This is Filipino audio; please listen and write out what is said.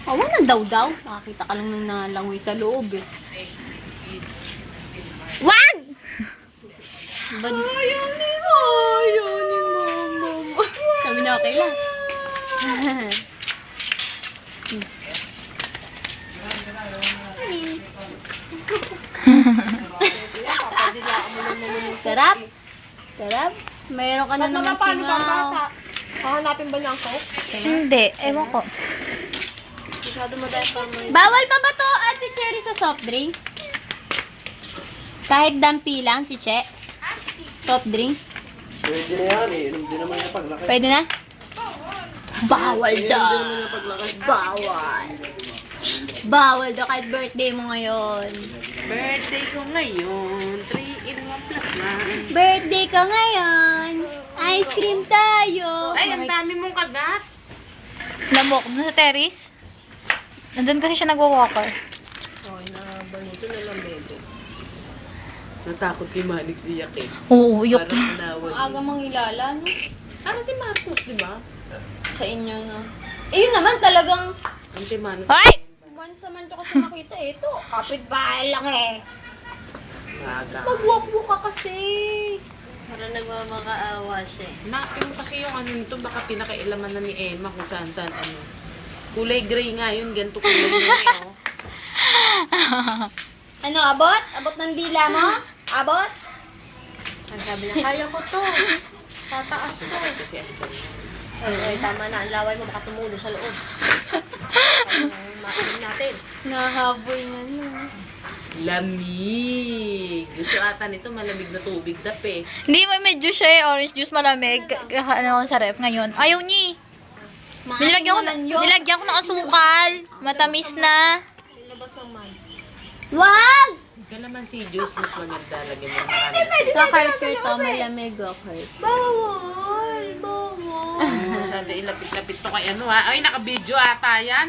Awa na daw. Nakakita ka lang ng nalangoy sa loob eh. Wag! Ayaw ni mama. Sabi niya okay lang. Sarap. Sarap. Mayroon ka na naman singaw. Hahanapin ba niya ang coke? Hindi, ewan ko. Masyado madahil pa mo. Bawal pa ba to, Ate Cherry, sa soft drinks? Kahit dampi lang, chiche? Soft drinks? Pwede na yan eh. Inom din naman yung paglaki. Pwede na? Bawal daw. Inom din naman yung paglaki. Bawal. Bawal daw kahit birthday mo ngayon. Birthday ko ngayon. 3 in 1 plus 9. Birthday ka ngayon. Ice cream tayo. Ay, ang dami mong kagat. Lamok, dun sa terrace. Nandun kasi siya nagwa-walker. Okay, nabaluto na lang, bebe. Natakot kay Manix iyak eh. Oo, yuk. Parang nawal. Aga mang ilala, no? Para si Marcos, di ba? Sa inyo, no? Eh, yun naman talagang Ante Manix. Ay! once naman ko kasi nakita. Ito, kapitbahay lang eh. Maga. Mag-walk-walk ka kasi. Parang nagmamakaawa siya. Napin mo kasi yung ano nito, baka pinakailaman na ni Emma kung saan-saan ano. Kulay gray nga yun, ganito kulay na yun. Ano, abot? Abot ng dila mo? Abot? Ang sabi niya, kaya ko to. Tataas to. Kasi ang dyan. Ay, tama na. Ang laway mo baka tumulo sa loob. Makain natin. Nahaboy na, no? Lamig. Gusto ata nito malamig na tubig dap eh. Hindi, may juice siya eh. Orange juice malamig. Ano ko sa ref ngayon. Ayaw niya. Nilagyan ko ng asukal. Matamis na. Wag! Kalaman si juice, mas maganda. Lagyan mo marami. Sa heart ito, malamig ako. Masyado ilapit-lapit to kay ano ha. Ay, naka-video ata yan.